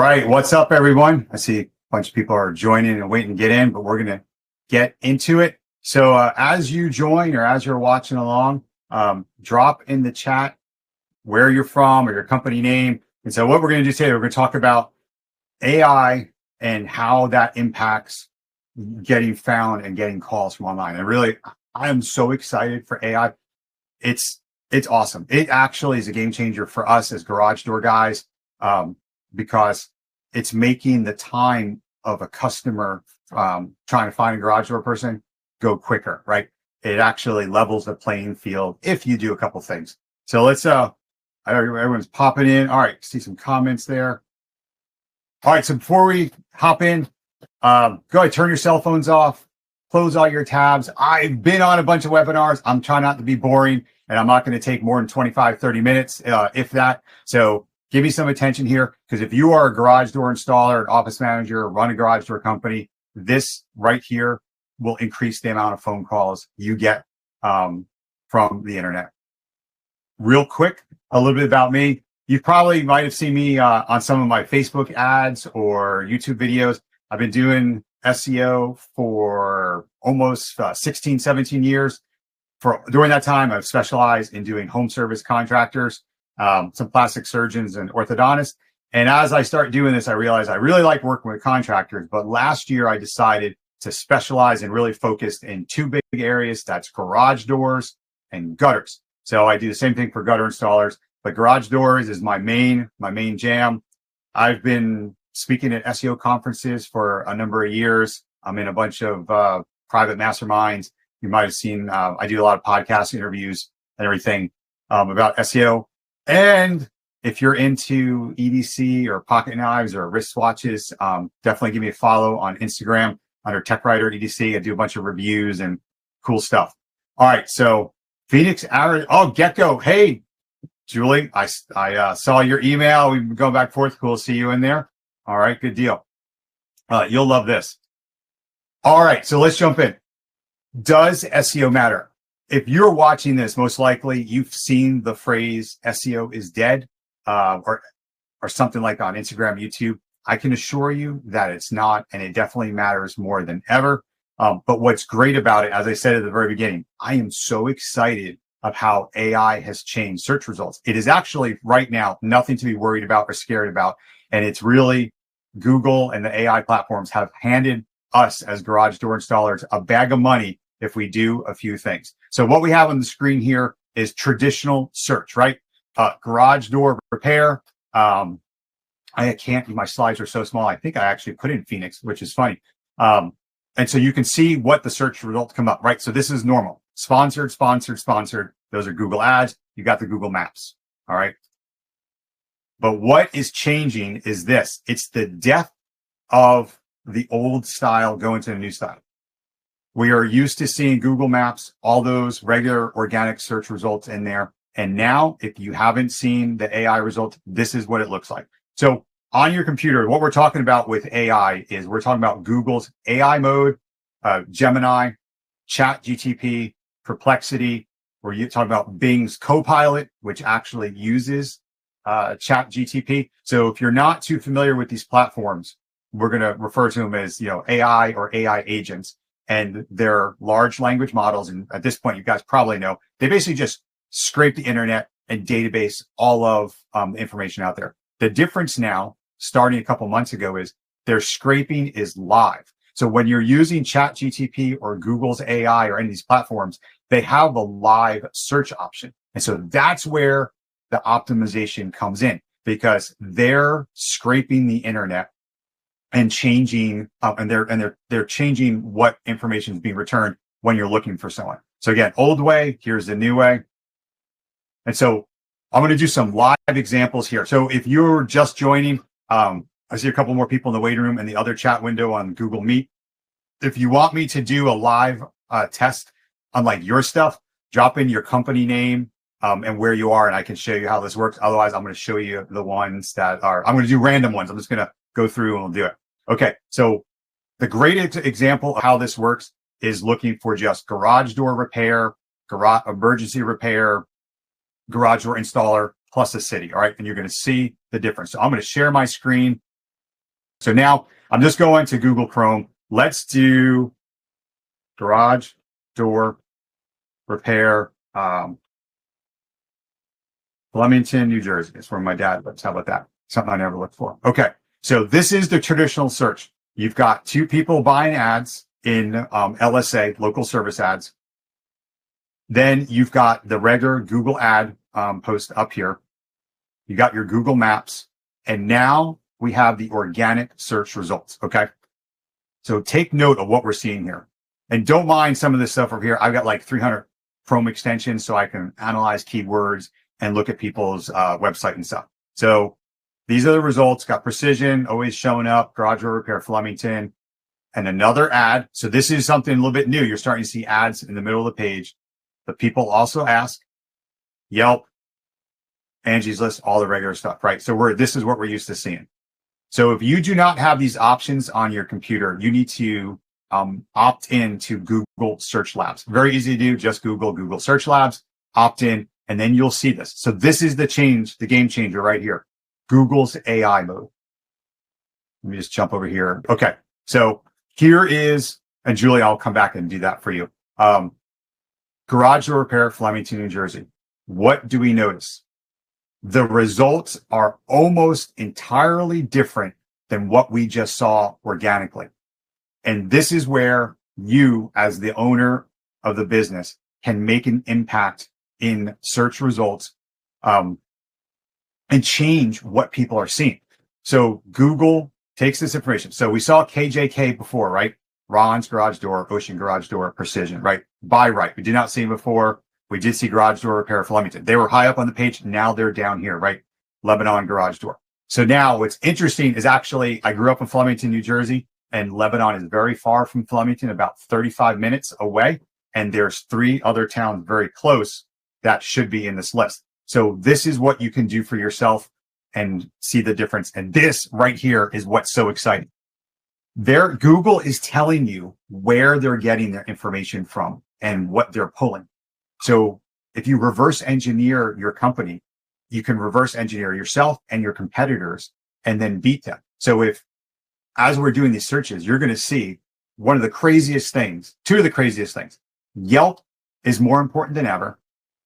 right, what's up, everyone? I see a bunch of people are joining and waiting to get in, but we're going to get into it. So as you join or as you're watching along, drop in the chat where you're from or your company name. And so what we're going to do today, we're going to talk about AI and how that impacts getting found and getting calls from online. And really, I am so excited for AI. It's awesome. It actually is a game changer for us as garage door guys, because it's making the time of a customer trying to find a garage door person go quicker, right? It actually levels the playing field if you do a couple things. So let's, everyone's popping in. All right, see some comments there. All right, so before we hop in, go ahead, turn your cell phones off, close all your tabs. I've been on a bunch of webinars. I'm trying not to be boring, and I'm not going to take more than 25, 30 minutes, if that. So give me some attention here, because if you are a garage door installer, an office manager, run a garage door company, this right here will increase the amount of phone calls you get from the internet. Real quick, a little bit about me. You probably might have seen me on some of my Facebook ads or YouTube videos. I've been doing SEO for almost 16, 17 years. During that time, I've specialized in doing home service contractors, some plastic surgeons and orthodontists. And as I start doing this, I realized I really like working with contractors. But last year, I decided to specialize and really focus in two big areas. That's garage doors and gutters. So I do the same thing for gutter installers, but garage doors is my main jam. I've been speaking at SEO conferences for a number of years. I'm in a bunch of private masterminds. You might have seen, I do a lot of podcast interviews and everything about SEO. And if you're into EDC or pocket knives or wristwatches, definitely give me a follow on Instagram under TechWriter EDC. I do a bunch of reviews and cool stuff. All right, so Phoenix, Gecko. Hey, Julie, I saw your email. We've been going back and forth. Cool to see you in there. All right, good deal. You'll love this. All right, so let's jump in. Does SEO matter? If you're watching this, most likely you've seen the phrase SEO is dead, or something like on Instagram, YouTube. I can assure you that it's not, and it definitely matters more than ever. But what's great about it, as I said at the very beginning, I am so excited of how AI has changed search results. It is actually right now nothing to be worried about or scared about. And it's really Google and the AI platforms have handed us as garage door installers a bag of money if we do a few things. So what we have on the screen here is traditional search, right? Garage door repair. I can't, my slides are so small. I think I actually put in Phoenix, which is funny. And so you can see what the search results come up, right? So this is normal. Sponsored, sponsored, sponsored. Those are Google ads. You got the Google Maps. All right. But what is changing is this. It's the death of the old style going to the new style. We are used to seeing Google Maps, all those regular organic search results in there. And now, if you haven't seen the AI results, this is what it looks like. So on your computer, what we're talking about with AI is we're talking about Google's AI mode, Gemini, ChatGPT, Perplexity. We're talking about Bing's Copilot, which actually uses ChatGPT. So if you're not too familiar with these platforms, we're going to refer to them as, AI or AI agents, and they're large language models. And at this point, you guys probably know they basically just scrape the internet and database all of the information out there. The difference now, starting a couple months ago, is their scraping is live. So when you're using ChatGPT or Google's AI or any of these platforms, they have a live search option. And so that's where the optimization comes in, because they're scraping the internet and changing, and they're changing what information is being returned when you're looking for someone. So again, old way, here's the new way. And so I'm going to do some live examples here. So if you're just joining, I see a couple more people in the waiting room and the other chat window on Google Meet. If you want me to do a live test on like your stuff, drop in your company name and where you are, and I can show you how this works. Otherwise, I'm going to show you the ones that are, I'm going to do random ones. I'm just going to go through and we'll do it. Okay. So the great example of how this works is looking for just garage door repair, garage emergency repair, garage door installer plus a city. All right. And you're going to see the difference. So I'm going to share my screen So now I'm just going to Google Chrome. Let's do garage door repair, Flemington, New Jersey. That's where my dad lives. How about that? Something I never looked for. Okay. So this is the traditional search. You've got two people buying ads in LSA, local service ads. Then you've got the regular Google ad post up here. You got your Google Maps. And now we have the organic search results. Okay. So take note of what we're seeing here. And don't mind some of this stuff over here. I've got like 300 Chrome extensions so I can analyze keywords and look at people's website and stuff. So these are the results. Got precision, always showing up, garage door repair, Flemington, and another ad. So this is something a little bit new. You're starting to see ads in the middle of the page. But people also ask Yelp, Angie's List, all the regular stuff, right? So this is what we're used to seeing. So if you do not have these options on your computer, you need to opt in to Google Search Labs. Very easy to do. Just Google Search Labs, opt in, and then you'll see this. So this is the change, the game changer right here. Google's AI mode. Let me just jump over here. Okay. So here is, and Julie, I'll come back and do that for you. Garage door repair, Flemington, New Jersey. What do we notice? The results are almost entirely different than what we just saw organically. And this is where you, as the owner of the business, can make an impact in search results and change what people are seeing. So Google takes this information. So we saw KJK before, right? Ron's garage door, Ocean garage door, precision, right? Buy right. We did not see them before. We did see garage door repair, Flemington. They were high up on the page. Now they're down here, right? Lebanon garage door. So now what's interesting is actually, I grew up in Flemington, New Jersey, and Lebanon is very far from Flemington, about 35 minutes away. And there's 3 other towns very close that should be in this list. So this is what you can do for yourself and see the difference. And this right here is what's so exciting. Google is telling you where they're getting their information from and what they're pulling. So if you reverse engineer your company, you can reverse engineer yourself and your competitors and then beat them. So as we're doing these searches, you're going to see two of the craziest things. Yelp is more important than ever.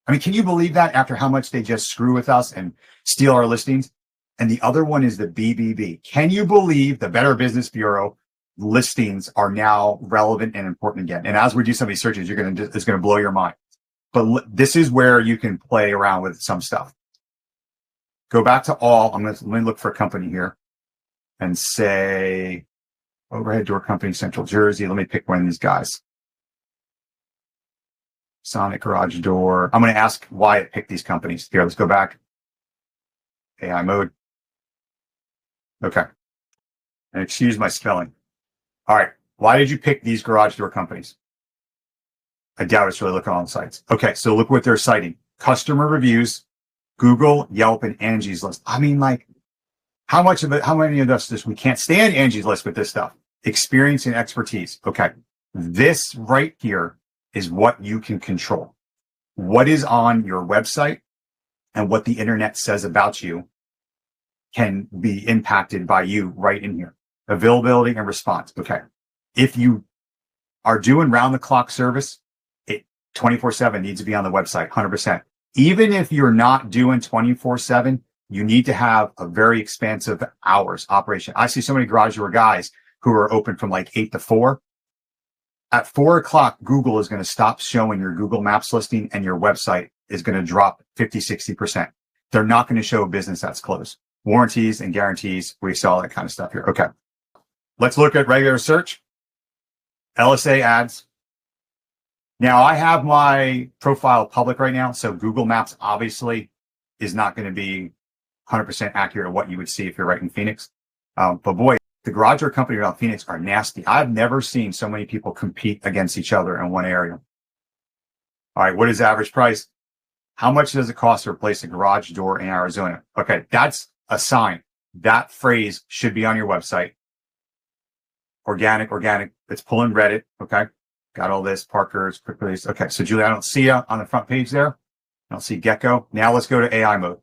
I mean, can you believe that after how much they just screw with us and steal our listings? And the other one is the BBB. Can you believe the Better Business Bureau listings are now relevant and important again? And as we do some of these searches, it's going to blow your mind. But this is where you can play around with some stuff. Go back to all. Let me look for a company here and say overhead door company, Central Jersey. Let me pick one of these guys. Sonic garage door. I'm going to ask why it picked these companies. Here, let's go back. AI mode. Okay. And excuse my spelling. All right. Why did you pick these garage door companies? I doubt it's really looking on sites. Okay. So look what they're citing. Customer reviews, Google, Yelp, and Angie's List. I mean, like, how many of us we can't stand Angie's List with this stuff? Experience and expertise. Okay. This right here is what you can control. What is on your website and what the internet says about you can be impacted by you right in here. Availability and response. Okay. If you are doing round the clock service, 24/7 needs to be on the website, 100%. Even if you're not doing 24/7, you need to have a very expansive hours operation. I see so many garage door guys who are open from like 8 to 4. At 4 o'clock, Google is going to stop showing your Google Maps listing and your website is going to drop 50, 60%. They're not going to show a business that's closed. Warranties and guarantees, we saw that kind of stuff here. Okay. Let's look at regular search. LSA ads. Now I have my profile public right now. So Google Maps obviously is not going to be 100% accurate of what you would see if you're right in Phoenix. But boy, the garage door company around Phoenix are nasty. I've never seen so many people compete against each other in one area. All right. What is the average price? How much does it cost to replace a garage door in Arizona? Okay. That's a sign. That phrase should be on your website. Organic. It's pulling Reddit. Okay. Got all this, Parker's, quick release. Okay. So Julie, I don't see you on the front page there. I don't see Gecko. Now let's go to AI mode.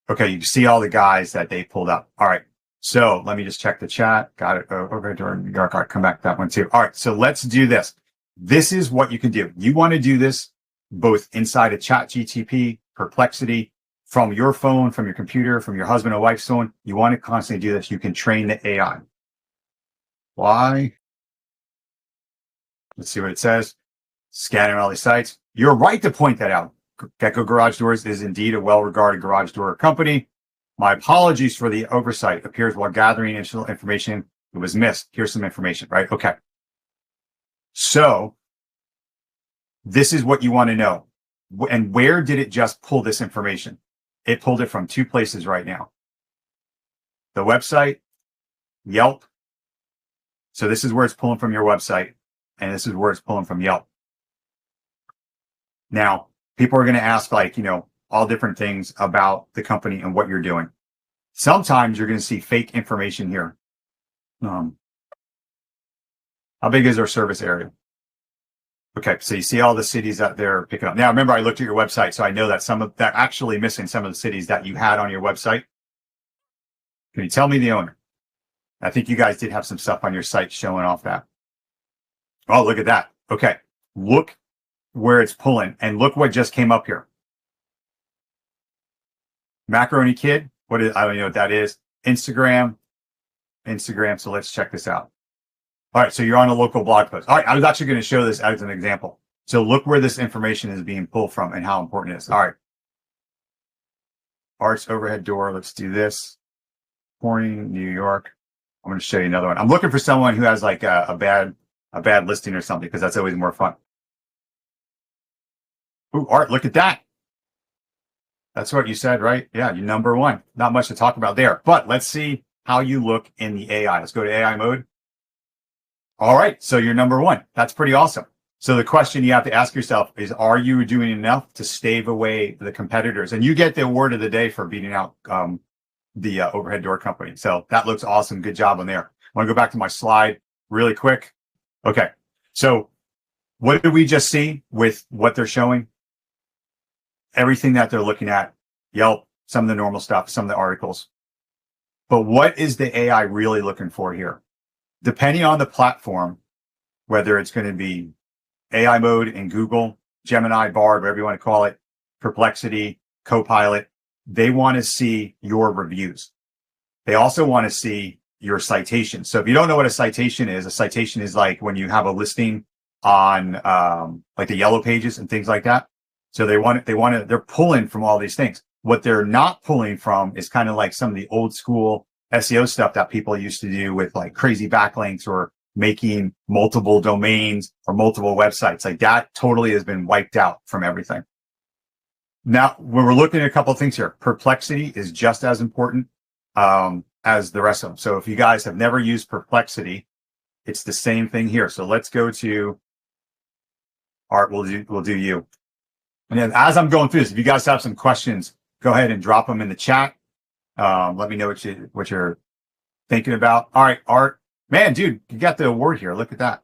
Okay. You can see all the guys that they pulled up. All right. So let me just check the chat. Got it. Overhead door in New York. All right, come back to that one too. All right. So let's do this. This is what you can do. You want to do this both inside of ChatGTP, Perplexity, from your phone, from your computer, from your husband or wife's phone. You want to constantly do this. You can train the AI. Why? Let's see what it says. Scanning all these sites. You're right to point that out. Gecko Garage Doors is indeed a well-regarded garage door company. My apologies for the oversight. Appears while gathering initial information, it was missed. Here's some information, right? Okay. So this is what you want to know. And where did it just pull this information? It pulled it from two places right now. The website, Yelp. So this is where it's pulling from your website, and this is where it's pulling from Yelp. Now, people are going to ask, like, all different things about the company and what you're doing. Sometimes you're going to see fake information here. How big is our service area? Okay, so you see all the cities that they're picking up. Now, remember, I looked at your website, so I know that some of that actually missing some of the cities that you had on your website. Can you tell me the owner? I think you guys did have some stuff on your site showing off that. Oh, look at that. Okay, look where it's pulling, and look what just came up here. Macaroni Kid. I don't know what that is. Instagram. So let's check this out. All right, so you're on a local blog post. All right, I was actually going to show this as an example. So look where this information is being pulled from and how important it is. All right. Arts overhead door. Let's do this. Corning, New York. I'm going to show you another one. I'm looking for someone who has like a bad listing or something, because that's always more fun. Ooh, Art, look at that. That's what you said, right? Yeah, you're number one. Not much to talk about there, but let's see how you look in the AI. Let's go to AI mode. All right, so you're number one. That's pretty awesome. So the question you have to ask yourself is, are you doing enough to stave away the competitors? And you get the award of the day for beating out the overhead door company. So that looks awesome. Good job on there. I want to go back to my slide really quick. Okay, so what did we just see with what they're showing? Everything that they're looking at, Yelp, some of the normal stuff, some of the articles. But what is the AI really looking for here? Depending on the platform, whether it's going to be AI mode in Google, Gemini, Bard, whatever you want to call it, Perplexity, Copilot, they want to see your reviews. They also want to see your citation. So if you don't know what a citation is like when you have a listing on like the yellow pages and things like that. So they're pulling from all these things. What they're not pulling from is kind of like some of the old school SEO stuff that people used to do with like crazy backlinks or making multiple domains or multiple websites. Like that totally has been wiped out from everything. Now, when we're looking at a couple of things here, Perplexity is just as important as the rest of them. So if you guys have never used Perplexity, it's the same thing here. So let's go to Art. We'll do you. And then as I'm going through this, if you guys have some questions, go ahead and drop them in the chat. Let me know what you're thinking about. All right, Art. Man, dude, you got the award here. Look at that.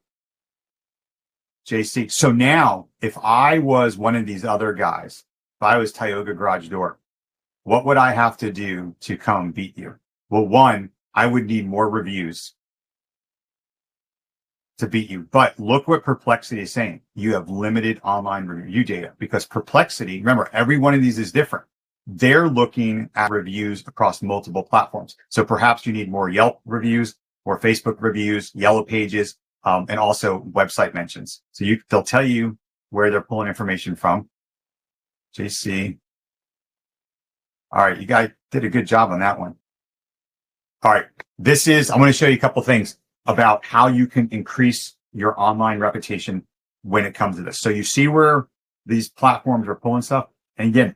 JC. So now, if I was one of these other guys, if I was Tioga Garage Door, what would I have to do to come beat you? Well, one, I would need more reviews to beat you. But look what Perplexity is saying. You have limited online review data, because Perplexity, remember, every one of these is different. They're looking at reviews across multiple platforms. So perhaps you need more Yelp reviews, or Facebook reviews, Yellow Pages, and also website mentions. So they'll tell you where they're pulling information from. JC. All right, you guys did a good job on that one. All right, I'm going to show you a couple things about how you can increase your online reputation when it comes to this. So you see where these platforms are pulling stuff. And again,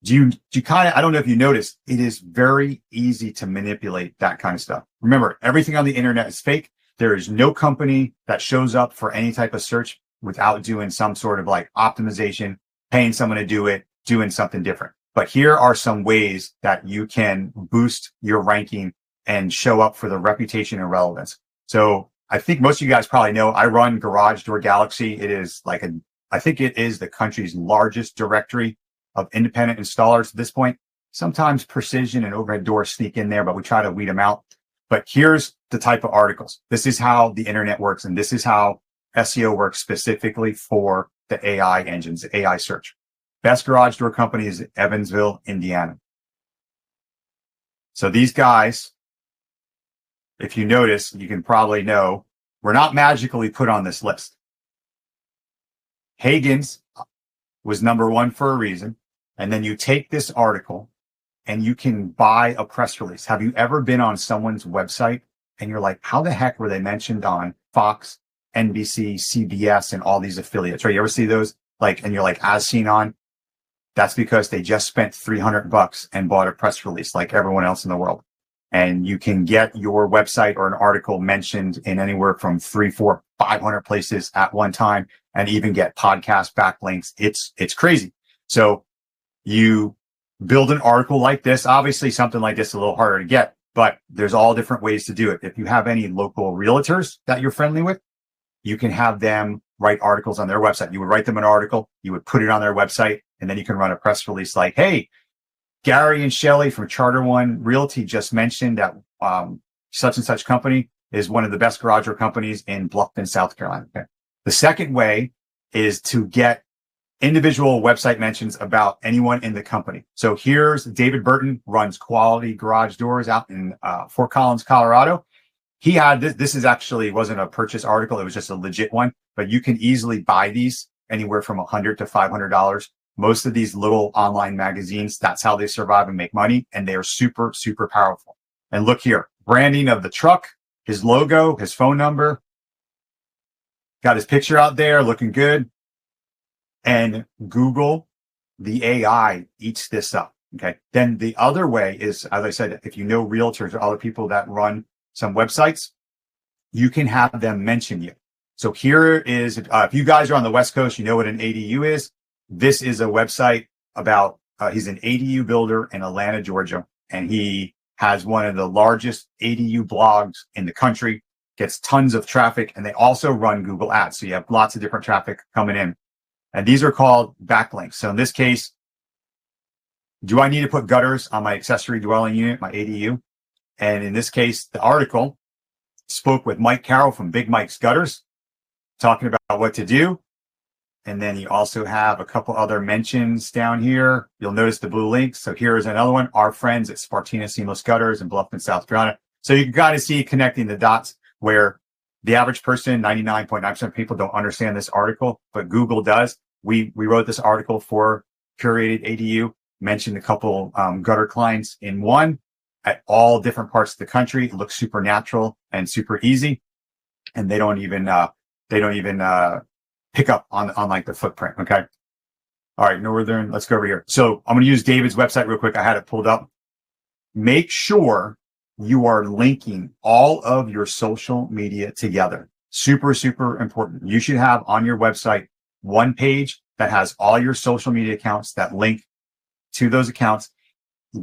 do you kind of, I don't know if you noticed, it is very easy to manipulate that kind of stuff. Remember, everything on the internet is fake. There is no company that shows up for any type of search without doing some sort of like optimization, paying someone to do it, doing something different. But here are some ways that you can boost your ranking and show up for the reputation and relevance. So I think most of you guys probably know I run Garage Door Galaxy. It is like I think it is the country's largest directory of independent installers at this point. Sometimes Precision and Overhead Door sneak in there, but we try to weed them out. But here's the type of articles. This is how the internet works. And this is how SEO works specifically for the AI engines, the AI search. Best garage door company is Evansville, Indiana. So these guys, if you notice, you can probably know, we're not magically put on this list. Hagen's was number one for a reason. And then you take this article and you can buy a press release. Have you ever been on someone's website and you're like, how the heck were they mentioned on Fox, NBC, CBS, and all these affiliates, right? You ever see those? Like, and you're like, as seen on? That's because they just spent $300 and bought a press release like everyone else in the world. And you can get your website or an article mentioned in anywhere from 300, 400, 500 places at one time, and even get podcast backlinks. It's crazy. So you build an article like this. Obviously, something like this is a little harder to get, but there's all different ways to do it. If you have any local realtors that you're friendly with, you can have them write articles on their website. You would write them an article, you would put it on their website, and then you can run a press release like, hey, Gary and Shelley from Charter One Realty just mentioned that such and such company is one of the best garage door companies in Bluffton, South Carolina. Okay. The second way is to get individual website mentions about anyone in the company. So here's David Burton, runs Quality Garage Doors out in Fort Collins, Colorado. He had this is actually wasn't a purchase article. It was just a legit one, but you can easily buy these anywhere from $100 to $500. Most of these little online magazines, that's how they survive and make money. And they are super, super powerful. And look here, branding of the truck, his logo, his phone number, got his picture out there looking good. And Google, the AI eats this up. Okay. Then the other way is, as I said, if you know realtors or other people that run some websites, you can have them mention you. So here is, if you guys are on the West Coast, you know what an ADU is. This is a website about, he's an ADU builder in Atlanta, Georgia, and he has one of the largest ADU blogs in the country, gets tons of traffic, and they also run Google Ads. So you have lots of different traffic coming in. And these are called backlinks. So in this case, do I need to put gutters on my accessory dwelling unit, my ADU? And in this case, the article spoke with Mike Carroll from Big Mike's Gutters, talking about what to do. And then you also have a couple other mentions down here. You'll notice the blue links. So here's another one, our friends at Spartina Seamless Gutters in Bluffton, South Carolina. So you got to see connecting the dots where the average person, 99.9% of people don't understand this article, but Google does. We wrote this article for Curated ADU, mentioned a couple gutter clients in one at all different parts of the country. It looks super natural and super easy. And they don't even pick up on like the footprint. Okay. All right. Northern, let's go over here. So I'm going to use David's website real quick. I had it pulled up. Make sure you are linking all of your social media together. Super, super important. You should have on your website one page that has all your social media accounts that link to those accounts.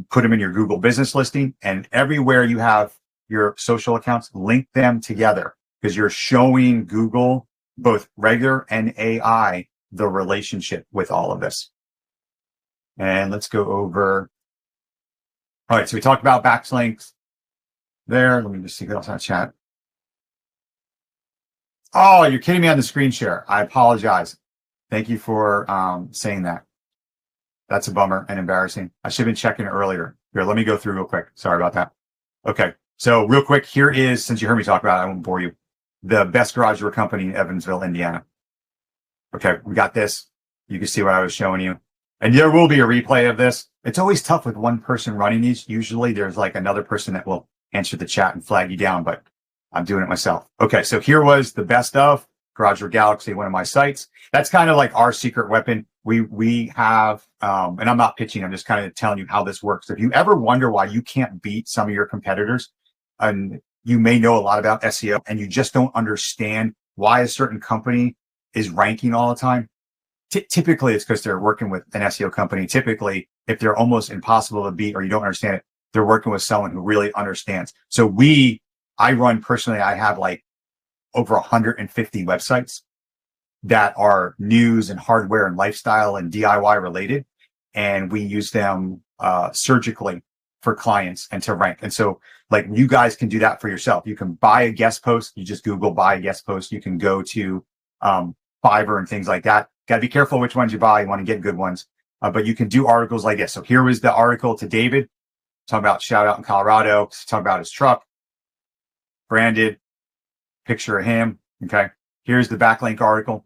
Put them in your Google business listing, and everywhere you have your social accounts, link them together, because you're showing Google, both regular and AI, the relationship with all of this. And let's go over. All right. So we talked about backlinks there. Let me just see what else on chat. Oh, you're kidding me on the screen share. I apologize. Thank you for saying that. That's a bummer and embarrassing. I should have been checking it earlier. Here, let me go through real quick. Sorry about that. Okay. So real quick, here is, since you heard me talk about it, I won't bore you, the best garage door company in Evansville, Indiana. Okay. We got this. You can see what I was showing you. And there will be a replay of this. It's always tough with one person running these. Usually there's like another person that will answer the chat and flag you down, but I'm doing it myself. Okay. So here was the best of Garage Door Galaxy, one of my sites. That's kind of like our secret weapon. We have, and I'm not pitching, I'm just kind of telling you how this works. If you ever wonder why you can't beat some of your competitors, and you may know a lot about SEO and you just don't understand why a certain company is ranking all the time, typically it's because they're working with an SEO company. Typically, if they're almost impossible to beat or you don't understand it, they're working with someone who really understands. So I run personally, I have like over 150 websites that are news and hardware and lifestyle and DIY related. And we use them surgically for clients and to rank. And so like you guys can do that for yourself. You can buy a guest post. You just Google buy a guest post. You can go to Fiverr and things like that. Got to be careful which ones you buy. You want to get good ones. But you can do articles like this. So here was the article to David, talking about shout out in Colorado, talking about his truck, branded, picture of him. Okay. Here's the backlink article.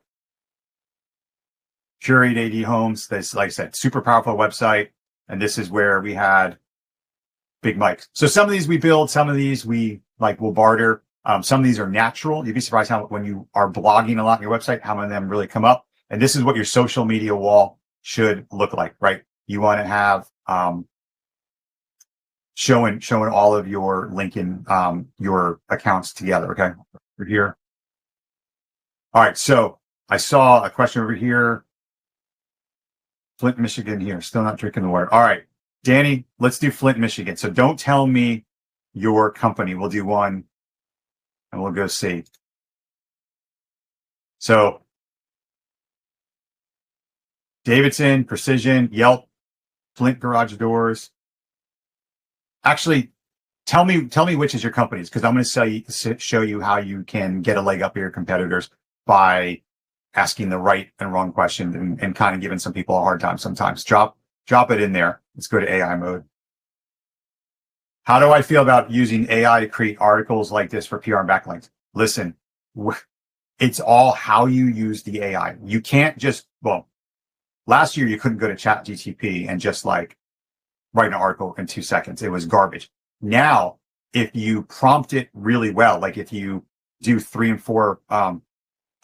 Curate AD Homes. This, like I said, super powerful website. And this is where we had Big Mike. So some of these we build, some of these we like will barter. Some of these are natural. You'd be surprised how when you are blogging a lot on your website, how many of them really come up. And this is what your social media wall should look like, right? You want to have showing all of your linking your accounts together. Okay, over here. All right, so I saw a question over here. Flint, Michigan here, still not drinking the water. All right, Danny, let's do Flint, Michigan. So don't tell me your company. We'll do one and we'll go see. So Davidson, Precision, Yelp, Flint Garage Doors. Actually, tell me which is your company's, because I'm going to show you how you can get a leg up your competitors by asking the right and wrong questions and kind of giving some people a hard time sometimes. Drop it in there. Let's go to AI mode. How do I feel about using AI to create articles like this for PR and backlinks? Listen, it's all how you use the AI. You can't just, well, last year you couldn't go to ChatGPT and just like write an article in 2 seconds. It was garbage. Now, if you prompt it really well, like if you do 3 and 4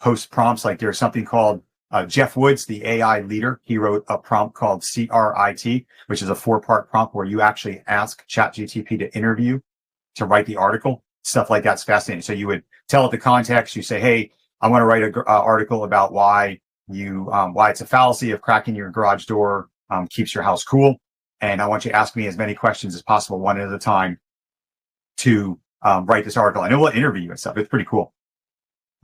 post prompts, like there's something called Jeff Woods, the AI leader. He wrote a prompt called CRIT, which is a 4-part prompt where you actually ask ChatGPT to interview to write the article. Stuff like that's fascinating. So you would tell it the context. You say, hey, I want to write an article about why it's a fallacy of cracking your garage door keeps your house cool. And I want you to ask me as many questions as possible, one at a time, to write this article. And it will interview you and stuff. It's pretty cool.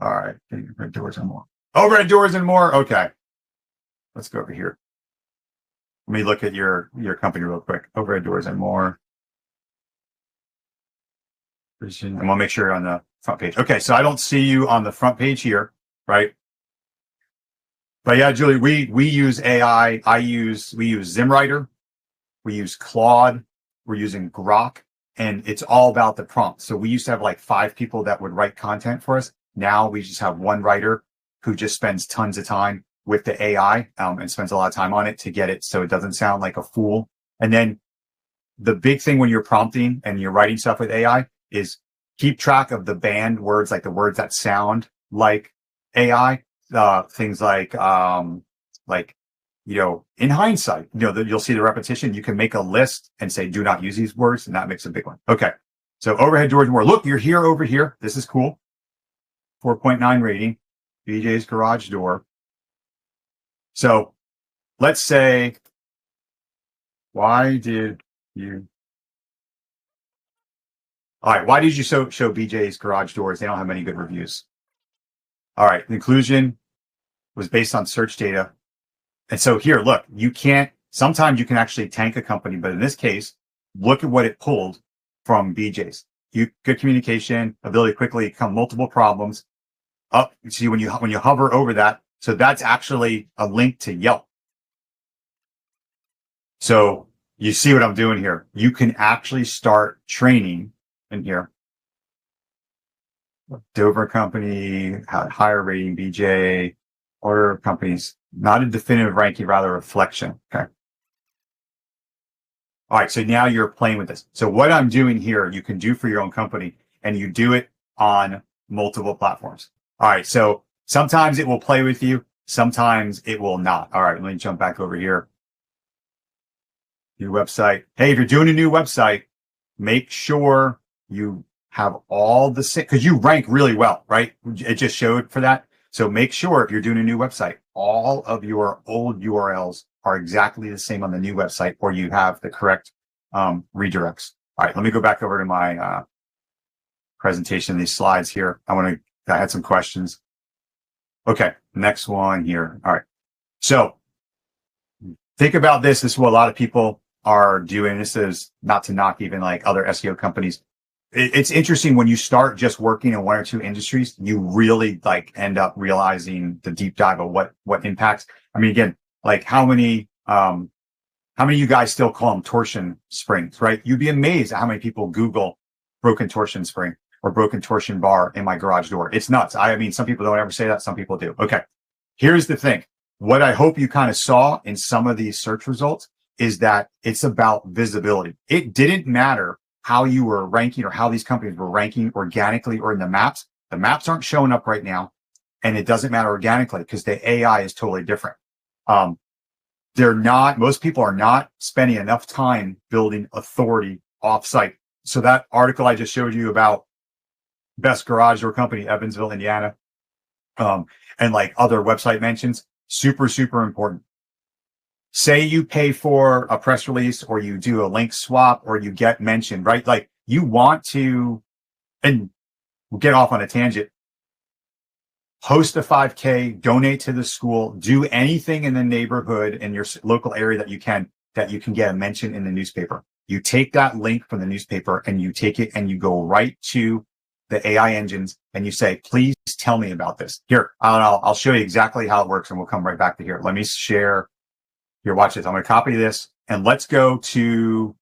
All right. Overhead doors and more. Overhead doors and more. Okay. Let's go over here. Let me look at your company real quick. Overhead doors and more. And we'll make sure you're on the front page. Okay. So I don't see you on the front page here, right? But yeah, Julie, we use AI. We use ZimWriter. We use Claude. We're using Grok, and it's all about the prompt. So we used to have like 5 people that would write content for us. Now we just have one writer who just spends tons of time with the AI and spends a lot of time on it to get it so it doesn't sound like a fool. And then the big thing when you're prompting and you're writing stuff with AI is keep track of the banned words, like the words that sound like AI. Things like, in hindsight, you'll see the repetition. You can make a list and say, do not use these words. And that makes a big one. Okay. So overhead doors more. Look, you're here over here. This is cool. 4.9 rating, BJ's garage door. So let's say, why did you show BJ's garage doors? They don't have many good reviews. All right. The inclusion was based on search data. And so here, look, sometimes you can actually tank a company, but in this case, look at what it pulled from BJ's. Good communication, ability to quickly come multiple problems up. You see when you hover over that. So that's actually a link to Yelp. So you see what I'm doing here. You can actually start training in here. Dover company, higher rating BJ, order of companies, not a definitive ranking, rather a reflection. Okay. All right. So now you're playing with this. So what I'm doing here, you can do for your own company, and you do it on multiple platforms. All right. So sometimes it will play with you. Sometimes it will not. All right. Let me jump back over here. New website. Hey, if you're doing a new website, make sure you have all the same, because you rank really well, right? It just showed for that. So make sure if you're doing a new website, all of your old URLs are exactly the same on the new website, or you have the correct redirects. All right, let me go back over to my presentation, these slides here. I had some questions. Okay, next one here. All right. So think about this. This is what a lot of people are doing, this is not to knock even like other SEO companies. It's interesting when you start just working in one or two industries, you really like end up realizing the deep dive of what impacts. I mean, again, like how many of you guys still call them torsion springs, right? You'd be amazed at how many people Google broken torsion spring or broken torsion bar in my garage door. It's nuts. I mean, some people don't ever say that. Some people do. Okay. Here's the thing. What I hope you kind of saw in some of these search results is that it's about visibility. It didn't matter how you were ranking or how these companies were ranking organically or in the maps. The maps aren't showing up right now, and it doesn't matter organically because the AI is totally different. Most people are not spending enough time building authority offsite. So that article I just showed you about best garage door company, Evansville, Indiana, and like other website mentions, super, super important. Say you pay for a press release or you do a link swap or you get mentioned, right? Like you want to, and we'll get off on a tangent, host a 5K, donate to the school, do anything in the neighborhood in your local area that you can get a mention in the newspaper. You take that link from the newspaper and you take it and you go right to the AI engines and you say, please tell me about this. Here, I'll show you exactly how it works and we'll come right back to here. Let me share. Here, watch this. I'm going to copy this and let's go to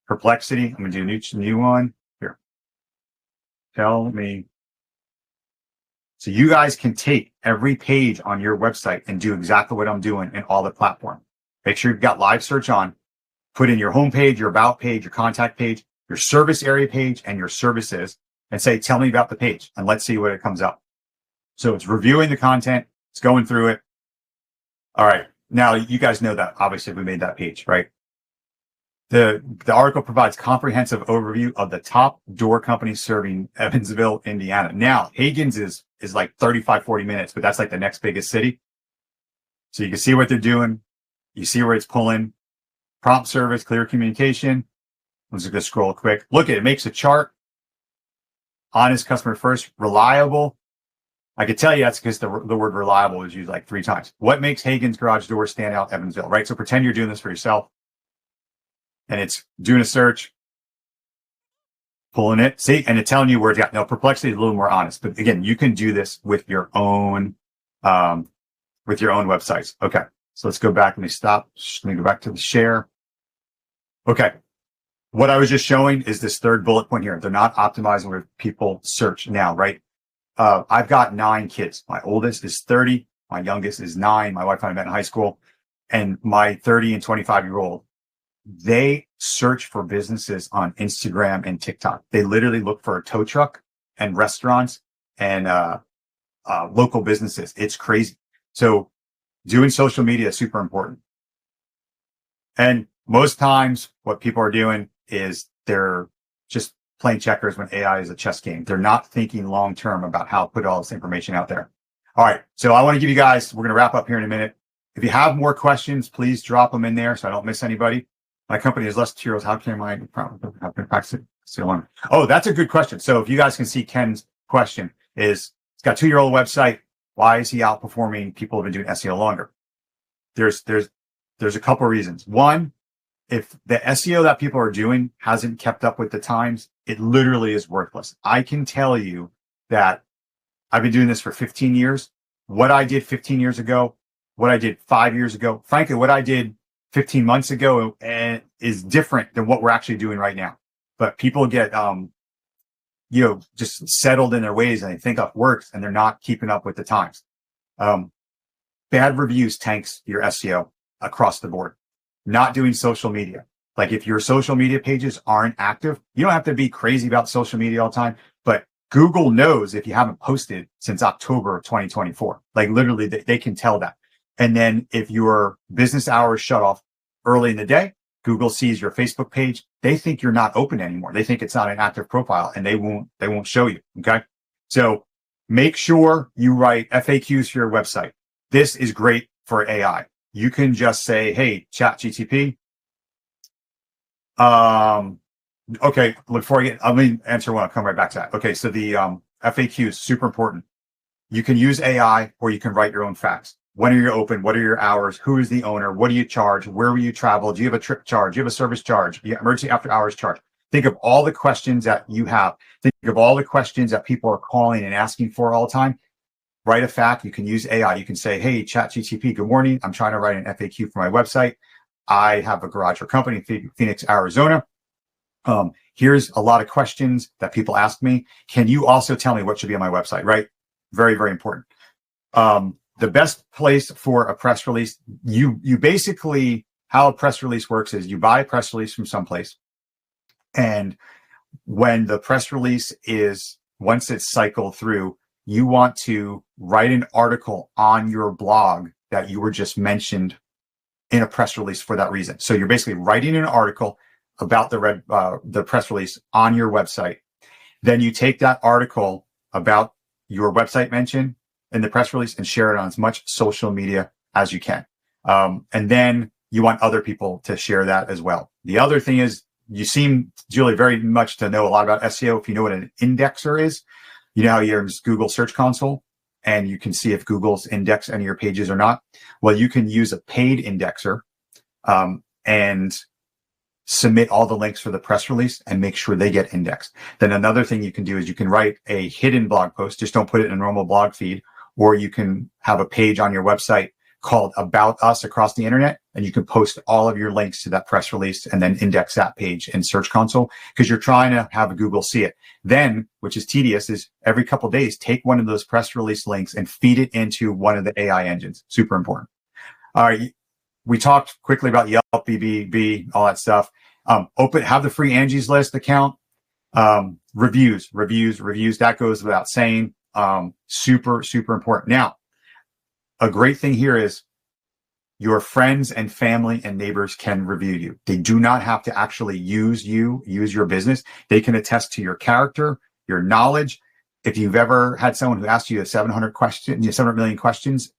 Perplexity. I'm going to do a new one. Here. Tell me. So you guys can take every page on your website and do exactly what I'm doing in all the platform. Make sure you've got live search on. Put in your home page, your about page, your contact page, your service area page, and your services, and say, tell me about the page, and let's see what it comes up. So it's reviewing the content. It's going through it. All right. Now you guys know that obviously we made that page, right? The article provides comprehensive overview of the top door companies serving Evansville, Indiana. Now Hagen's is like 35, 40 minutes, but that's like the next biggest city. So you can see what they're doing. You see where it's pulling. Prompt service, clear communication. I'm just going to scroll quick. Look at it. It makes a chart. Honest, customer first, reliable. I could tell you that's because the word reliable is used like 3 times. What makes Hagen's Garage Door stand out Evansville, right? So pretend you're doing this for yourself. And it's doing a search, pulling it. See, and it's telling you where it's at. Now, Perplexity is a little more honest. But again, you can do this with your own websites. Okay. So let's go back. Let me stop. Let me go back to the share. Okay. What I was just showing is this third bullet point here. They're not optimizing where people search now, right? I've got 9 kids. My oldest is 30. My youngest is 9. My wife and I met in high school. And my 30 and 25-year-old, they search for businesses on Instagram and TikTok. They literally look for a tow truck and restaurants and local businesses. It's crazy. So doing social media is super important. And most times what people are doing is they're just playing checkers when AI is a chess game. They're not thinking long-term about how to put all this information out there. All right. So I want to give you guys, we're going to wrap up here in a minute. If you have more questions, please drop them in there so I don't miss anybody. My company is less materials. How can I practice it? Oh, that's a good question. So if you guys can see Ken's question is, it's got a 2-year-old website. Why is he outperforming people who have been doing SEO longer? There's a couple of reasons. One, if the SEO that people are doing hasn't kept up with the times, it literally is worthless. I can tell you that I've been doing this for 15 years. What I did 15 years ago, what I did 5 years ago, frankly, what I did 15 months ago is different than what we're actually doing right now. But people get, just settled in their ways and they think it works and they're not keeping up with the times. Bad reviews tanks your SEO across the board. Not doing social media. Like if your social media pages aren't active, you don't have to be crazy about social media all the time, but Google knows if you haven't posted since October of 2024, like literally they can tell that. And then if your business hours shut off early in the day, Google sees your Facebook page. They think you're not open anymore. They think it's not an active profile and they won't show you. Okay. So make sure you write FAQs for your website. This is great for AI. You can just say, hey, ChatGTP. Okay, before let me answer one. I'll come right back to that. Okay, so the FAQ is super important. You can use AI or you can write your own facts. when are you open? What are your hours? Who is the owner? What do you charge? Where will you travel? Do you have a trip charge? Do you have a service charge? Do you have emergency after hours charge? Think of all the questions that you have. Think of all the questions that people are calling and asking for all the time. Write a fact. You can use AI. You can say, hey, ChatGTP, good morning. I'm trying to write an FAQ for my website. I have a garage or company in Phoenix, Arizona. Here's a lot of questions that people ask me. Can you also tell me what should be on my website, right? Very, very important. The best place for a press release, you basically, how a press release works is you buy a press release from someplace. And when the press release is, once it's cycled through, you want to write an article on your blog that you were just mentioned in a press release for that reason. So you're basically writing an article about the press release on your website. Then you take that article about your website mention in the press release and share it on as much social media as you can. And then you want other people to share that as well. The other thing is, you seem, Julie, very much to know a lot about SEO. If you know what an indexer is, you know how you use Google Search Console and you can see if Google's indexed any of your pages or not. Well, you can use a paid indexer and submit all the links for the press release and make sure they get indexed. Then another thing you can do is you can write a hidden blog post. Just don't put it in a normal blog feed, or you can have a page on your website called About Us across the internet, and you can post all of your links to that press release and then index that page in Search Console because you're trying to have Google see it. Then, which is tedious, is every couple of days, take one of those press release links and feed it into one of the AI engines. Super important. All right. We talked quickly about Yelp, BBB, all that stuff. Have the free Angie's List account. Reviews. That goes without saying. Super, super important. Now, a great thing here is your friends and family and neighbors can review you. They do not have to actually use your business. They can attest to your character, your knowledge. If you've ever had someone who asked you 700 million questions,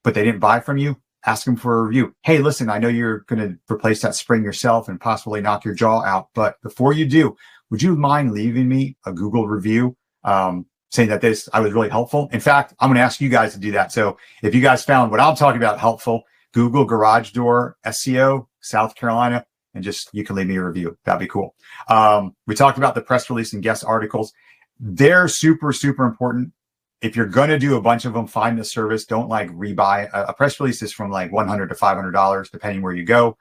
but they didn't buy from you, ask them for a review. Hey, listen, I know you're going to replace that spring yourself and possibly knock your jaw out, but before you do, would you mind leaving me a Google review? Saying that I was really helpful. In fact, I'm going to ask you guys to do that. So if you guys found what I'm talking about helpful, Google garage door SEO, South Carolina, and you can leave me a review. That'd be cool. We talked about the press release and guest articles. They're super, super important. If you're going to do a bunch of them, find the service. Don't rebuy. A press release is from $100 to $500, depending where you go.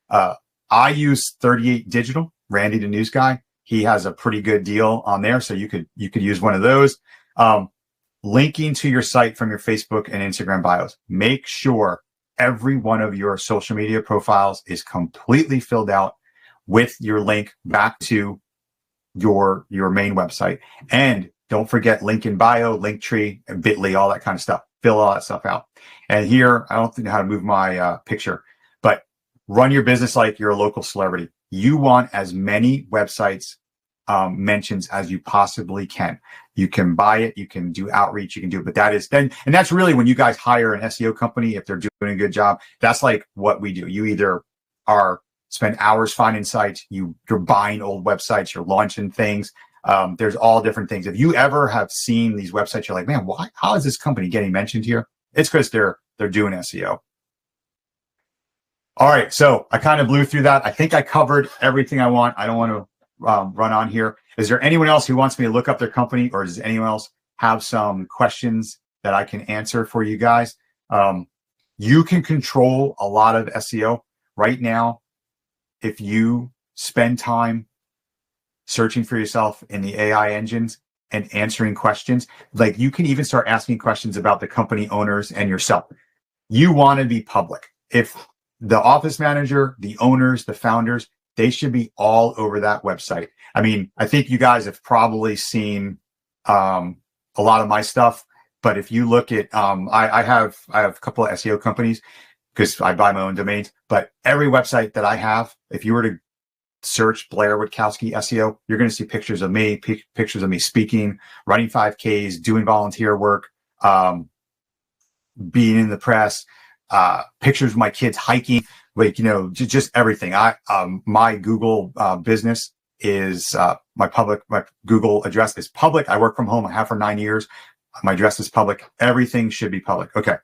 I use 38 Digital, Randy, the news guy. He has a pretty good deal on there. So you could use one of those. Linking to your site from your Facebook and Instagram bios. Make sure every one of your social media profiles is completely filled out with your link back to your main website. And don't forget link in bio, Linktree, and Bitly, all that kind of stuff. Fill all that stuff out. And here, I don't know how to move my picture, but run your business like you're a local celebrity. You want as many websites mentions as you possibly can. You can buy it, you can do outreach, you can do it, but that's really when you guys hire an SEO company, if they're doing a good job, that's what we do. You either spend hours finding sites, you're buying old websites, you're launching things. There's all different things. If you ever have seen these websites, you're like, man, how is this company getting mentioned here? It's because they're doing SEO. All right, so I kind of blew through that. I think I covered everything I want. I don't want to run on here. Is there anyone else who wants me to look up their company, or does anyone else have some questions that I can answer for you guys? You can control a lot of SEO right now if you spend time searching for yourself in the AI engines and answering questions. You can even start asking questions about the company owners and yourself. You want to be public. If the office manager, the owners, the founders, they should be all over that website. I mean, I think you guys have probably seen a lot of my stuff, but if you look at, I have a couple of SEO companies because I buy my own domains, but every website that I have, if you were to search Blair Witkowski SEO, you're going to see pictures of me, pictures of me speaking, running 5Ks, doing volunteer work, being in the press, pictures of my kids hiking, just everything. My Google business is my Google address is public. I work from home. I have for 9 years. My address is public. Everything should be public. Okay.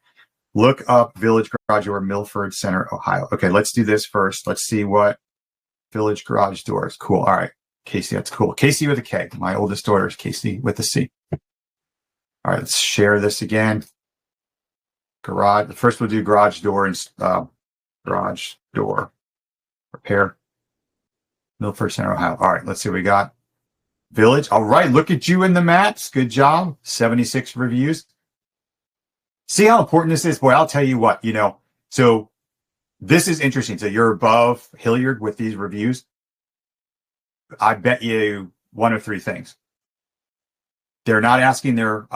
Look up Village Garage Door, Milford Center, Ohio. Okay, let's do this first. Let's see what Village Garage Doors. Cool. All right. Casey, that's cool. Casey with a K. My oldest daughter is Casey with a C. All right, let's share this again. Garage. First, we'll do garage door and garage door repair. Milford Center, Ohio. All right, let's see what we got. Village. All right, look at you in the maps. Good job. 76 reviews. See how important this is? Boy, I'll tell you what, so this is interesting. So you're above Hilliard with these reviews. I bet you one of three things. They're not asking their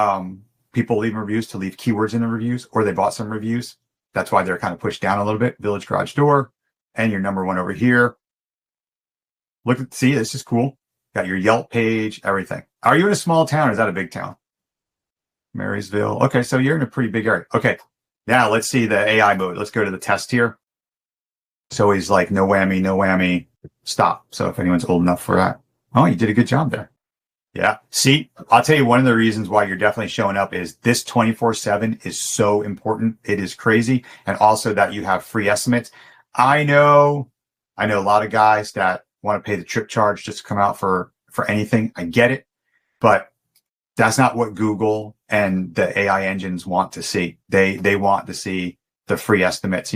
people leaving reviews to leave keywords in the reviews, or they bought some reviews. That's why they're kind of pushed down a little bit. Village Garage Door, and your number one over here. See, this is cool. Got your Yelp page, everything. Are you in a small town or is that a big town? Marysville. Okay, so you're in a pretty big area. Okay, now let's see the AI mode. Let's go to the test here. So he's like, no whammy, stop. So if anyone's old enough for that. Oh, you did a good job there. Yeah. See, I'll tell you one of the reasons why you're definitely showing up is this 24/7 is so important. It is crazy. And also that you have free estimates. I know a lot of guys that want to pay the trip charge just to come out for anything. I get it, but that's not what Google and the AI engines want to see. They want to see the free estimates,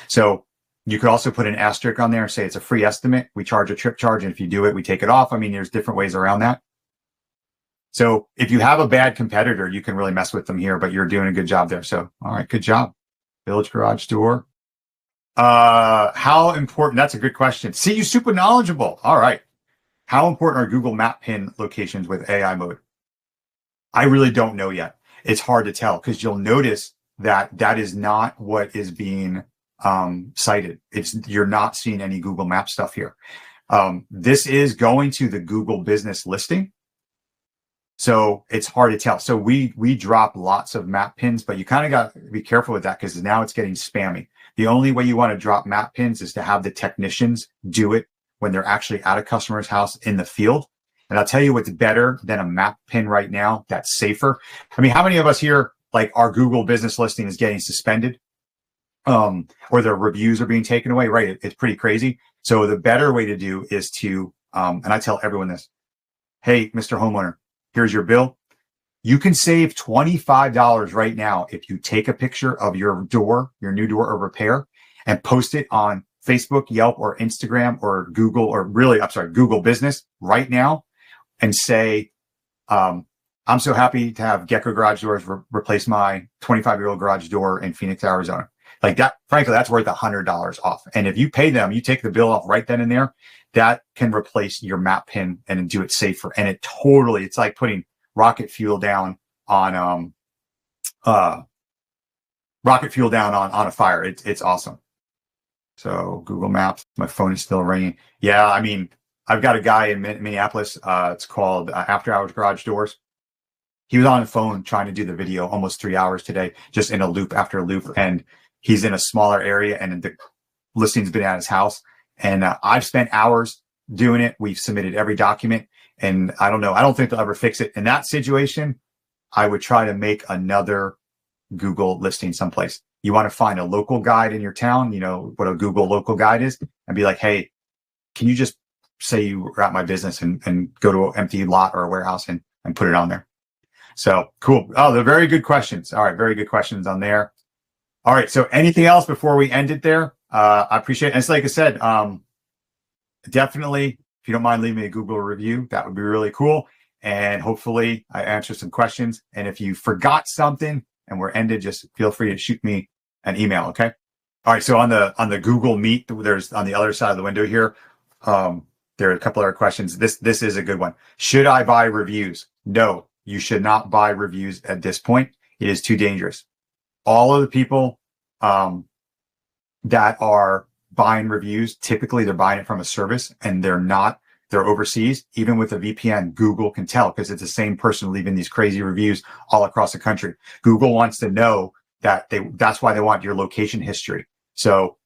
So you could also put an asterisk on there and say it's a free estimate. We charge a trip charge, and if you do it, we take it off. I mean, there's different ways around that. So if you have a bad competitor, you can really mess with them here, but you're doing a good job there. So, all right, good job. Village Garage Door. How important? That's a good question. See, you're super knowledgeable. All right. How important are Google Map pin locations with AI mode? I really don't know yet. It's hard to tell because you'll notice that is not what is being cited. You're not seeing any Google Map stuff here. This is going to the Google business listing. So it's hard to tell. So we drop lots of map pins, but you kind of got to be careful with that because now it's getting spammy. The only way you want to drop map pins is to have the technicians do it when they're actually at a customer's house in the field. And I'll tell you what's better than a map pin right now that's safer. I mean, how many of us here, like our Google business listing is getting suspended or their reviews are being taken away, right? It's pretty crazy. So the better way to do is to, and I tell everyone this, hey, Mr. Homeowner, here's your bill. You can save $25 right now if you take a picture of your door, your new door or repair, and post it on Facebook, Yelp, or Instagram, or Google, Google Business right now, and say, I'm so happy to have Gecko Garage Doors replace my 25-year-old garage door in Phoenix, Arizona. Like that, frankly, that's worth $100 off. And if you pay them, you take the bill off right then and there, that can replace your map pin and do it safer. And it's like putting rocket fuel down on a fire. It's awesome. So Google Maps, my phone is still ringing. Yeah, I mean, I've got a guy in Minneapolis. It's called After Hours Garage Doors. He was on the phone trying to do the video almost 3 hours today, just in a loop after a loop. And he's in a smaller area and the listing's been at his house. And I've spent hours doing it. We've submitted every document. And I don't know. I don't think they'll ever fix it. In that situation, I would try to make another Google listing someplace. You want to find a local guide in your town, what a Google local guide is, and be like, hey, can you just say you were at my business and go to an empty lot or a warehouse and put it on there? So cool. Oh, they're very good questions. All right. Very good questions on there. All right. So anything else before we end it there? I appreciate it. And it's like I said, definitely, if you don't mind leaving me a Google review, that would be really cool. And hopefully I answered some questions. And if you forgot something and we're ended, just feel free to shoot me an email. Okay. All right. So on the Google Meet, there's on the other side of the window here. There are a couple other questions. This is a good one. Should I buy reviews? No, you should not buy reviews at this point. It is too dangerous. All of the people that are buying reviews, typically they're buying it from a service and they're overseas. Even with a VPN, Google can tell because it's the same person leaving these crazy reviews all across the country. Google wants to know that's why they want your location history. So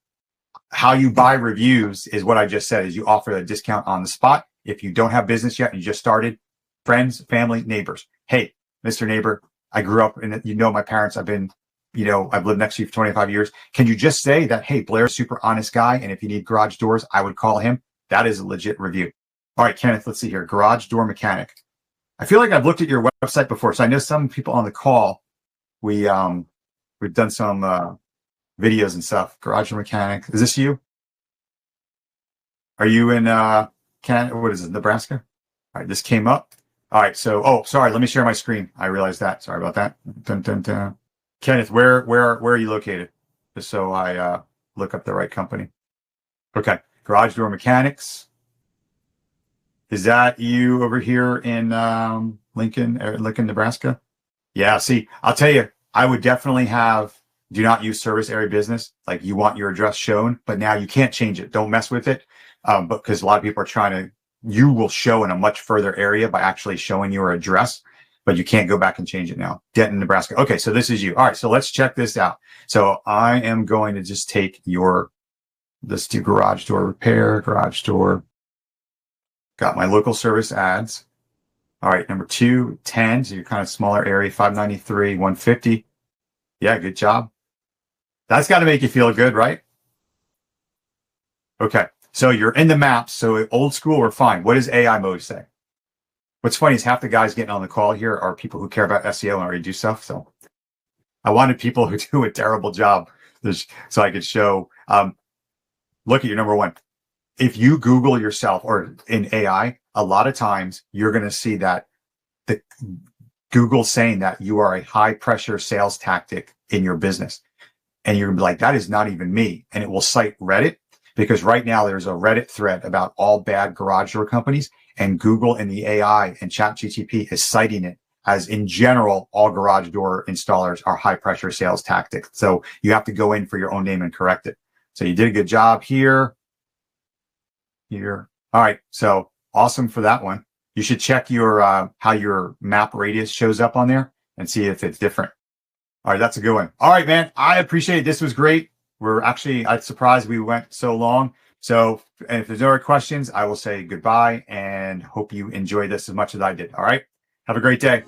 how you buy reviews is what I just said, is you offer a discount on the spot. If you don't have business yet and you just started, friends, family, neighbors. Hey, Mr. Neighbor, I grew up and my parents, I've been I've lived next to you for 25 years. Can you just say that, hey, Blair's a super honest guy, and if you need garage doors, I would call him? That is a legit review. All right, Kenneth, let's see here. Garage door mechanic. I feel like I've looked at your website before, so I know some people on the call. We've done some videos and stuff. Garage door mechanic. Is this you? Are you in Canada? What is it, Nebraska? All right, this came up. All right, so sorry, let me share my screen. I realized that. Sorry about that. Dun, dun, dun. Kenneth, where are you located? Just so I look up the right company. Okay, garage door mechanics. Is that you over here in Lincoln, Nebraska? Yeah, see, I'll tell you, I would definitely have do not use service area business. Like, you want your address shown, but now you can't change it. Don't mess with it. But because a lot of people are you will show in a much further area by actually showing your address, but you can't go back and change it now. Denton, Nebraska. Okay, so this is you. All right, so let's check this out. So I am going to just take let's do garage door repair, garage door. Got my local service ads. All right, number 210, so you're kind of smaller area, 593, 150. Yeah, good job. That's got to make you feel good, right? Okay, so you're in the maps. So old school, we're fine. What does AI mode say? What's funny is half the guys getting on the call here are people who care about SEO and already do stuff. So I wanted people who do a terrible job so I could show. Look at your number one. If you Google yourself or in AI, a lot of times you're going to see that the Google saying that you are a high pressure sales tactic in your business. And you're going to be like, that is not even me. And it will cite Reddit, because right now there's a Reddit thread about all bad garage door companies, and Google and the AI and ChatGPT is citing it as, in general, all garage door installers are high pressure sales tactics. So you have to go in for your own name and correct it. So you did a good job here. All right. So awesome for that one. You should check your how your map radius shows up on there and see if it's different. All right. That's a good one. All right, man. I appreciate it. This was great. I'm surprised we went so long. So if there's no other questions, I will say goodbye and hope you enjoyed this as much as I did. All right. Have a great day.